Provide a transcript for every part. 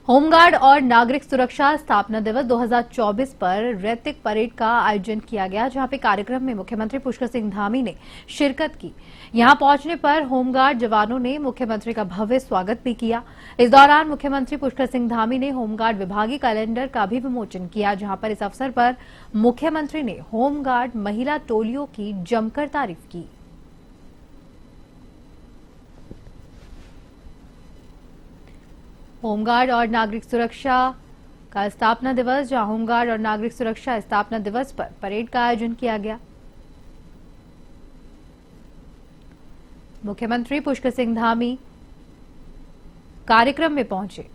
Home guard और नागरिक सुरक्षा स्थापना दिवस 2024 पर रैतिक परेड का आयोजन किया गया, जहां पे कार्यक्रम में मुख्यमंत्री पुष्कर सिंह धामी ने शिरकत की। यहां पहुंचने पर होमगार्ड जवानों ने मुख्यमंत्री का भव्य स्वागत भी किया। इस दौरान मुख्यमंत्री पुष्कर सिंह धामी ने होमगार्ड विभागीय कैलेंडर का भी विमोचन किया, जहां पर इस अवसर पर मुख्यमंत्री ने होमगार्ड महिला टोलियों की जमकर तारीफ की। होमगार्ड और नागरिक सुरक्षा का स्थापना दिवस, जहां होमगार्ड और नागरिक सुरक्षा स्थापना दिवस पर परेड का आयोजन किया गया। मुख्यमंत्री पुष्कर सिंह धामी कार्यक्रम में पहुंचे।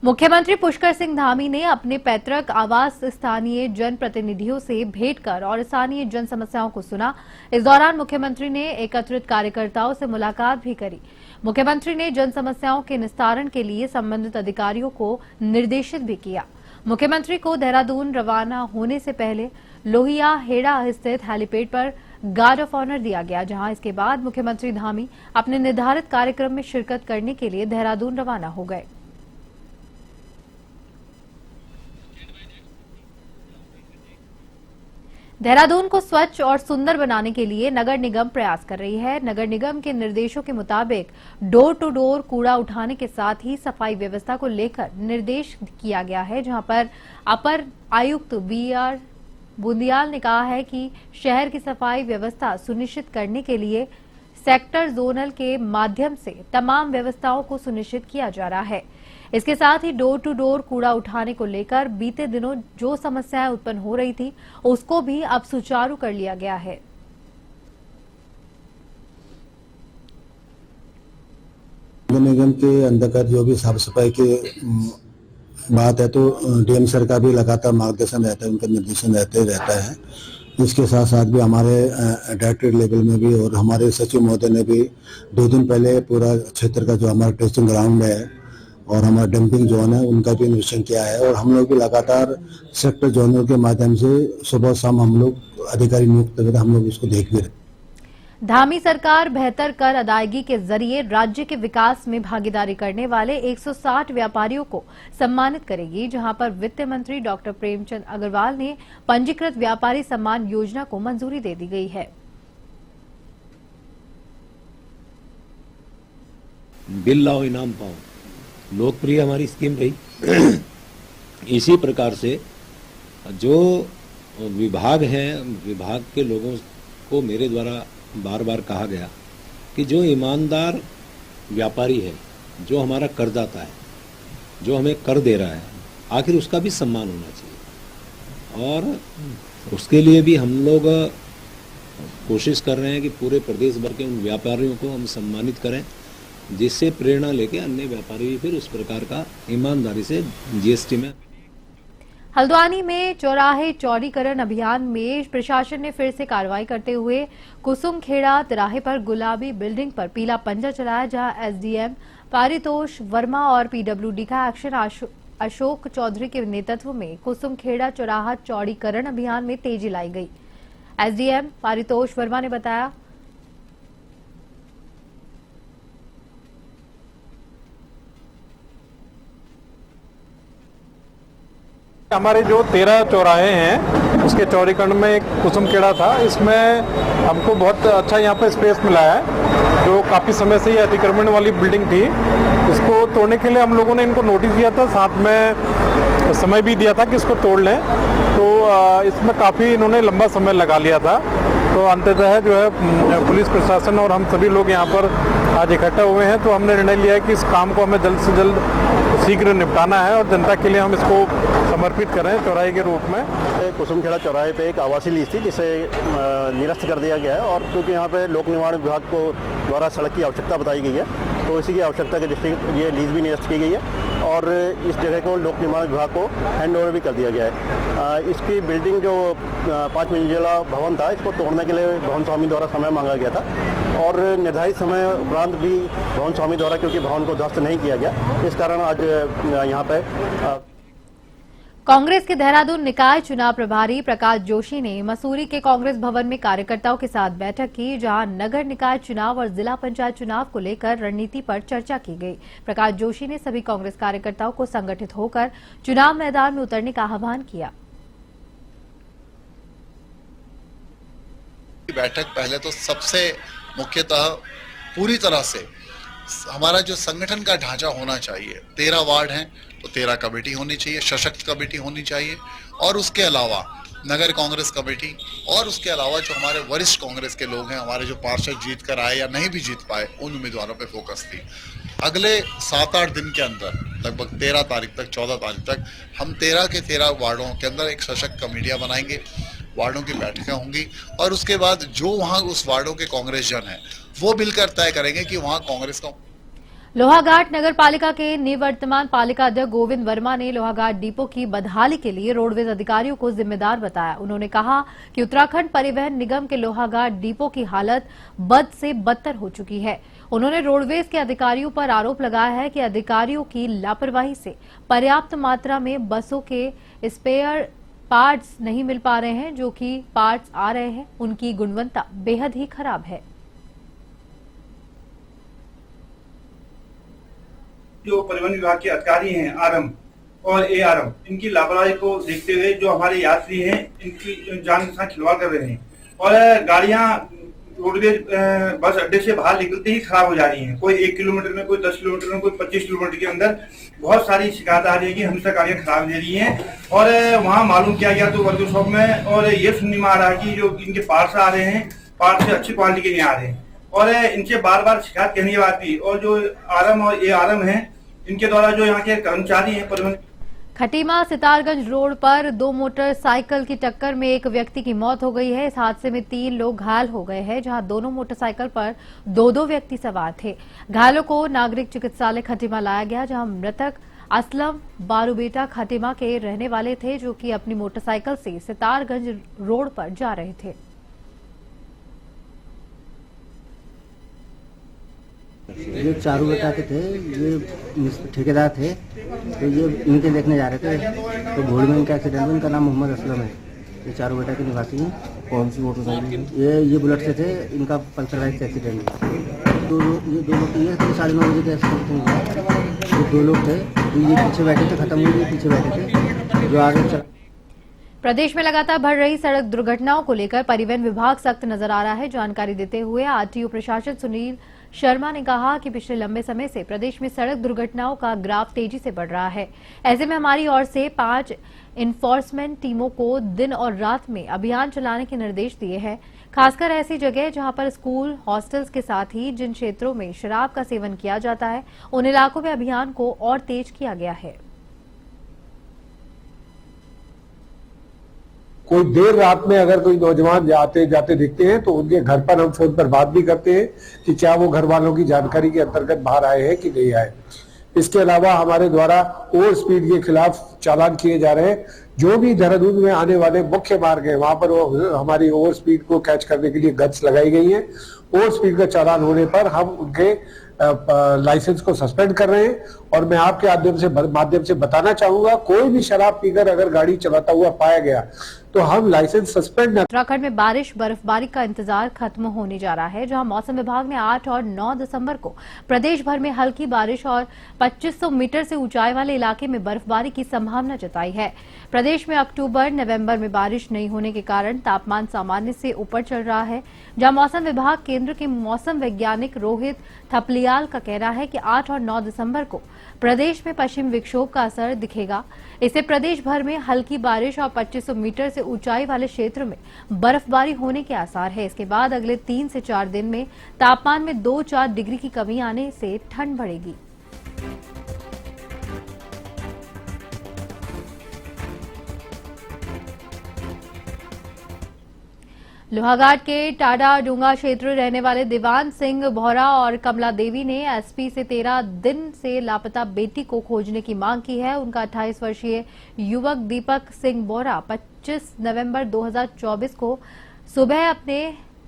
मुख्यमंत्री पुष्कर सिंह धामी ने अपने पैतृक आवास स्थानीय जनप्रतिनिधियों से भेंट कर और स्थानीय जन समस्याओं को सुना। इस दौरान मुख्यमंत्री ने एकत्रित कार्यकर्ताओं से मुलाकात भी करी। मुख्यमंत्री ने जन समस्याओं के निस्तारण के लिए संबंधित अधिकारियों को निर्देशित भी किया। मुख्यमंत्री को देहरादून रवाना होने से पहले लोहिया हेड़ा स्थित हेलीपैड पर गार्ड ऑफ ऑनर दिया गया, जहां इसके बाद मुख्यमंत्री धामी अपने निर्धारित कार्यक्रम में शिरकत करने के लिए देहरादून रवाना हो गए। देहरादून को स्वच्छ और सुंदर बनाने के लिए नगर निगम प्रयास कर रही है। नगर निगम के निर्देशों के मुताबिक डोर टू डोर कूड़ा उठाने के साथ ही सफाई व्यवस्था को लेकर निर्देश किया गया है, जहां पर अपर आयुक्त BR बुंदियाल ने कहा है कि शहर की सफाई व्यवस्था सुनिश्चित करने के लिए सेक्टर जोनल के माध्यम से तमाम व्यवस्थाओं को सुनिश्चित किया जा रहा है। इसके साथ ही डोर टू डोर कूड़ा उठाने को लेकर बीते दिनों जो समस्याएं उत्पन्न हो रही थी, उसको भी अब सुचारू कर लिया गया है। निगम के अंतर्गत जो भी साफ सफाई की बात है, तो DM सर का भी लगातार मार्गदर्शन रहता है, उनका निर्देशन रहता है। इसके साथ साथ भी हमारे डायरेक्टर लेवल में भी और हमारे सचिव महोदय ने भी 2 दिन पहले पूरा क्षेत्र का जो हमारा टेस्टिंग ग्राउंड है और हमारा डंपिंग जोन है, उनका भी निरीक्षण किया है। और हम लोग भी लगातार सेक्टर जोनल के माध्यम से सुबह शाम हम लोग अधिकारी नियुक्त करके हम लोग इसको देख भी रहे। धामी सरकार बेहतर कर अदायगी के जरिए राज्य के विकास में भागीदारी करने वाले 160 व्यापारियों को सम्मानित करेगी, जहां पर वित्त मंत्री डॉक्टर प्रेमचंद अग्रवाल ने पंजीकृत व्यापारी सम्मान योजना को मंजूरी दे दी गई है। बिल लाओ इनाम पाओ लोकप्रिय हमारी स्कीम रही। इसी प्रकार से जो विभाग है, विभाग के लोगों को मेरे द्वारा बार बार कहा गया कि जो ईमानदार व्यापारी है, जो हमारा करदाता है, जो हमें कर दे रहा है, आखिर उसका भी सम्मान होना चाहिए। और उसके लिए भी हम लोग कोशिश कर रहे हैं कि पूरे प्रदेश भर के उन व्यापारियों को हम सम्मानित करें, जिससे प्रेरणा लेके अन्य व्यापारी भी फिर उस प्रकार का ईमानदारी से GST में। हल्द्वानी में चौराहे चौड़ीकरण अभियान में प्रशासन ने फिर से कार्रवाई करते हुए कुसुमखेड़ा तिराहे पर गुलाबी बिल्डिंग पर पीला पंजा चलाया, जहां SDM पारितोष वर्मा और PWD का एक्शन अशोक चौधरी के नेतृत्व में कुसुमखेड़ा चौराहा चौड़ीकरण अभियान में तेजी लाई गई। SDM पारितोष वर्मा ने बताया, हमारे जो 13 चौराहे हैं उसके चौड़ीकरण में एक कुसुमखेड़ा था। इसमें हमको बहुत अच्छा यहाँ पे स्पेस मिला है। जो काफ़ी समय से ये अतिक्रमण वाली बिल्डिंग थी, इसको तोड़ने के लिए हम लोगों ने इनको नोटिस दिया था, साथ में समय भी दिया था कि इसको तोड़ लें। तो इसमें काफ़ी इन्होंने लंबा समय लगा लिया था। तो अंततः जो है पुलिस प्रशासन और हम सभी लोग यहाँ पर आज इकट्ठा हुए हैं, तो हमने निर्णय लिया है कि इस काम को हमें जल्द से जल्द शीघ्र निपटाना है और जनता के लिए हम इसको समर्पित करें चौराहे के रूप में। कुसुमखेड़ा चौराहे पे एक आवासीय लीज थी, जिसे निरस्त कर दिया गया है। और क्योंकि यहाँ पे लोक निर्माण विभाग को द्वारा सड़क की आवश्यकता बताई गई है, तो इसी की आवश्यकता के दृष्टि ये लीज भी निरस्त की गई है। और इस जगह को लोक निर्माण विभाग को हैंड ओवर भी कर दिया गया है। इसकी बिल्डिंग जो 5 मंजिला भवन था, इसको तोड़ने के लिए भवन स्वामी द्वारा समय मांगा गया था और निर्धारित समय उपरांत भी भवन स्वामी द्वारा क्योंकि भवन को ध्वस्त नहीं किया गया, इस कारण आज यहाँ पे कांग्रेस के देहरादून निकाय चुनाव प्रभारी प्रकाश जोशी ने मसूरी के कांग्रेस भवन में कार्यकर्ताओं के साथ बैठक की, जहां नगर निकाय चुनाव और जिला पंचायत चुनाव को लेकर रणनीति पर चर्चा की गई। प्रकाश जोशी ने सभी कांग्रेस कार्यकर्ताओं को संगठित होकर चुनाव मैदान में उतरने का आह्वान किया। बैठक पहले तो सबसे मुख्यतः पूरी तरह से हमारा जो संगठन का ढांचा होना चाहिए, 13 वार्ड हैं तो 13 कमेटी होनी चाहिए, सशक्त कमेटी होनी चाहिए और उसके अलावा नगर कांग्रेस कमेटी और उसके अलावा जो हमारे वरिष्ठ कांग्रेस के लोग हैं, हमारे जो पार्षद जीत कर आए या नहीं भी जीत पाए, उन उम्मीदवारों पे फोकस थी। अगले 7-8 दिन के अंदर लगभग 13 तारीख तक 14 तारीख तक हम 13 के 13 वार्डों के अंदर एक सशक्त कमेटियां बनाएंगे, वार्डों की बैठकें होंगी और उसके बाद जो वहाँ उस वार्डों के कांग्रेस जन हैं वो मिलकर तय करेंगे कि वहाँ कांग्रेस का। लोहाघाट नगर पालिका के निवर्तमान पालिका अध्यक्ष गोविंद वर्मा ने लोहाघाट डिपो की बदहाली के लिए रोडवेज अधिकारियों को जिम्मेदार बताया। उन्होंने कहा कि उत्तराखंड परिवहन निगम के लोहाघाट डिपो की हालत बद से बदतर हो चुकी है। उन्होंने रोडवेज के अधिकारियों पर आरोप लगाया है कि अधिकारियों की लापरवाही से पर्याप्त मात्रा में बसों के स्पेयर पार्ट्स नहीं मिल पा रहे हैं, जो कि पार्ट्स आ रहे हैं उनकी गुणवत्ता बेहद ही खराब है। जो परिवहन विभाग के अधिकारी हैं आरएम और एआरएम, इनकी लापरवाही को देखते हुए जो हमारे यात्री हैं इनकी जान के साथ खिलवाड़ कर रहे हैं और गाड़ियां रोडवेज बस अड्डे से बाहर निकलते ही खराब हो जा रही हैं। कोई 1 किलोमीटर में, कोई 10 किलोमीटर में, कोई 25 किलोमीटर के अंदर बहुत सारी शिकायत आ रही है कि हमेशा गाड़ियां खराब दे रही हैं और वहाँ मालूम किया गया तो वर्कशॉप में और ये सुनने में आ रहा है कि जो इनके पार्ट्स आ रहे हैं, पार्ट्स अच्छी क्वालिटी के नहीं आ रहे हैं और इनसे बार बार शिकायत करने के बाद भी और जो आरएम और एआरएम है इनके द्वारा जो यहाँ के कर्मचारी हैं परिवहन। खटीमा सितारगंज रोड पर 2 मोटरसाइकिल की टक्कर में एक व्यक्ति की मौत हो गई है। इस हादसे में 3 लोग घायल हो गए हैं, जहां दोनों मोटरसाइकिल पर 2-2 व्यक्ति सवार थे। घायलों को नागरिक चिकित्सालय खटीमा लाया गया, जहां मृतक असलम बारूबेटा खटीमा के रहने वाले थे, जो कि अपनी मोटरसाइकिल से सितारगंज रोड पर जा रहे थे। ये चारू बेटा के थे, ये ठेकेदार थे, तो ये इनके देखने जा रहे थे तो भोड़ में इनका एक्सीडेंट हुआ। इनका नाम मोहम्मद असलम है, ये चारू बेटा के निवासी हैं। कौन सी मोटरसाइकिल? ये बुलेट से थे, इनका पल्सर बाइक से एक्सीडेंट हुआ। तो ये 2 लोग, ये 9:30 बजे के एक्सीडेंट हुआ। ये 2 लोग थे, तो ये पीछे बैठे थे, खत्म हुई, ये पीछे बैठे थे, जो आगे चला। प्रदेश में लगातार बढ़ रही सड़क दुर्घटनाओं को लेकर परिवहन विभाग सख्त नजर आ रहा है। जानकारी देते हुए आरटीओ प्रशासक सुनील शर्मा ने कहा कि पिछले लंबे समय से प्रदेश में सड़क दुर्घटनाओं का ग्राफ तेजी से बढ़ रहा है। ऐसे में हमारी ओर से 5 इन्फोर्समेंट टीमों को दिन और रात में अभियान चलाने के निर्देश दिए हैं, खासकर ऐसी जगह जहां पर स्कूल, हॉस्टल्स के साथ ही जिन क्षेत्रों में शराब का सेवन किया जाता है, उन इलाकों में अभियान को और तेज किया गया है। कोई देर रात में अगर कोई नौजवान जाते जाते दिखते हैं तो उनके घर पर हम फोन पर बात भी करते हैं कि क्या वो घर वालों की जानकारी के अंतर्गत बाहर आए हैं कि नहीं आए। इसके अलावा हमारे द्वारा ओवर स्पीड के खिलाफ चालान किए जा रहे हैं। जो भी देहरादून में आने वाले मुख्य मार्ग है वहां पर हमारी ओवर स्पीड को कैच करने के लिए गन्स लगाई गई है। ओवर स्पीड का चालान होने पर हम उनके लाइसेंस को सस्पेंड कर रहे हैं। और मैं आपके माध्यम से बताना चाहूंगा, कोई भी शराब पीकर अगर गाड़ी चलाता हुआ पाया गया तो हम लाइसेंस सस्पेंड। उत्तराखंड में बारिश बर्फबारी का इंतजार खत्म होने जा रहा है, जहां मौसम विभाग ने 8 और 9 दिसंबर को प्रदेश भर में हल्की बारिश और 2500 मीटर से ऊंचाई वाले इलाके में बर्फबारी की संभावना जताई है। प्रदेश में अक्टूबर नवंबर में बारिश नहीं होने के कारण तापमान सामान्य से ऊपर चल रहा है, जहां मौसम विभाग केंद्र के मौसम वैज्ञानिक रोहित थपलियाल का कहना है कि 8 और 9 दिसंबर को प्रदेश में पश्चिम विक्षोभ का असर दिखेगा। इससे प्रदेश भर में हल्की बारिश और 2500 मीटर से ऊंचाई वाले क्षेत्र में बर्फबारी होने के आसार है। इसके बाद अगले 3 से 4 दिन में तापमान में 2-4 डिग्री की कमी आने से ठंड बढ़ेगी। लोहाघाट के टाडा डूंगा क्षेत्र रहने वाले दीवान सिंह बोहरा और कमला देवी ने एसपी से 13 दिन से लापता बेटी को खोजने की मांग की है। उनका 28 वर्षीय युवक दीपक सिंह बोहरा 25 नवंबर 2024 को सुबह अपने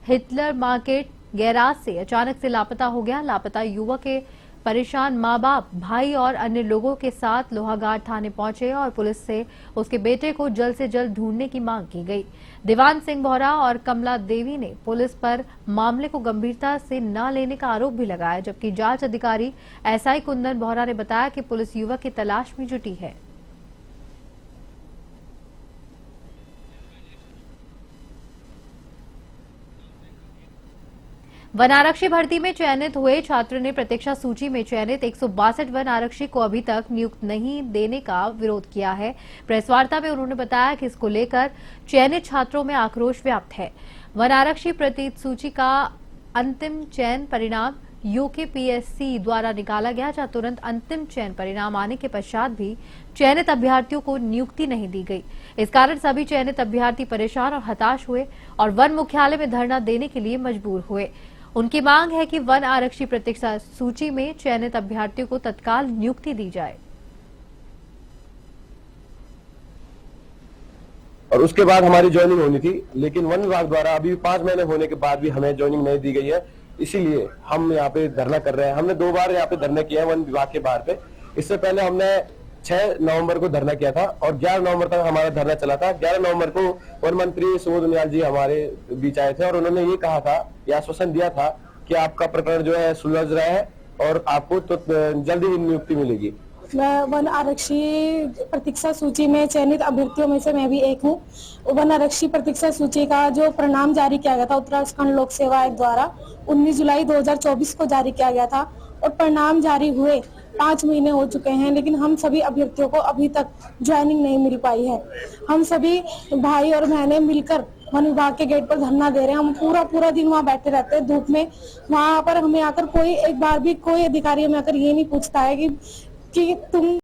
हिटलर मार्केट गैराज से अचानक से लापता हो गया। लापता युवक के परेशान मां बाप, भाई और अन्य लोगों के साथ लोहाघाट थाने पहुंचे और पुलिस से उसके बेटे को जल्द से जल्द ढूंढने की मांग की गई। दीवान सिंह बोहरा और कमला देवी ने पुलिस पर मामले को गंभीरता से न लेने का आरोप भी लगाया, जबकि जांच अधिकारी एसआई कुंदन बोहरा ने बताया कि पुलिस युवक की तलाश में जुटी है। वन आरक्षी भर्ती में चयनित हुए छात्र ने प्रतीक्षा सूची में चयनित 162 वन आरक्षी को अभी तक नियुक्त नहीं देने का विरोध किया है। प्रेस वार्ता में उन्होंने बताया कि इसको लेकर चयनित छात्रों में आक्रोश व्याप्त है। वन आरक्षी प्रतीक्षा सूची का अंतिम चयन परिणाम यूकेपीएससी द्वारा निकाला गया, जहां तुरंत अंतिम चयन परिणाम आने के पश्चात भी चयनित अभ्यर्थियों को नियुक्ति नहीं दी गई। इस कारण सभी चयनित अभ्यर्थी परेशान और हताश हुए और वन मुख्यालय में धरना देने के लिए मजबूर हुए। उनकी मांग है कि वन आरक्षी प्रतीक्षा सूची में चयनित अभ्यर्थियों को तत्काल नियुक्ति दी जाए। और उसके बाद हमारी ज्वाइनिंग होनी थी, लेकिन वन विभाग द्वारा अभी 5 महीने होने के बाद भी हमें ज्वाइनिंग नहीं दी गई है। इसीलिए हम यहाँ पे धरना कर रहे हैं। हमने 2 बार यहाँ पे धरना किया है वन विभाग के बाहर पे। इससे पहले हमने 6 नवंबर को धरना किया था और 11 नवंबर तक हमारा धरना चला था। 11 नवंबर को वन मंत्री सुबोध उनियाल जी हमारे बीच आए थे और उन्होंने ये कहा था, यह आश्वासन दिया था कि आपका प्रकरण जो है सुलझ रहा है और आपको तो जल्दी ही नियुक्ति मिलेगी। मैं वन आरक्षी प्रतीक्षा सूची में चयनित अभ्यर्थियों में से मैं भी एक हूँ। वन आरक्षी प्रतीक्षा सूची का जो परिणाम जारी किया गया था उत्तराखंड लोक सेवा आयोग द्वारा 19 जुलाई 2024 को जारी किया गया था और परिणाम जारी हुए 5 महीने हो चुके हैं, लेकिन हम सभी अभ्यर्थियों को अभी तक ज्वाइनिंग नहीं मिल पाई है। हम सभी भाई और बहनें मिलकर वन विभाग के गेट पर धरना दे रहे हैं। हम पूरा दिन वहाँ बैठे रहते हैं धूप में। वहाँ पर हमें आकर कोई एक बार भी कोई अधिकारी हमें आकर ये नहीं पूछता है कि तुम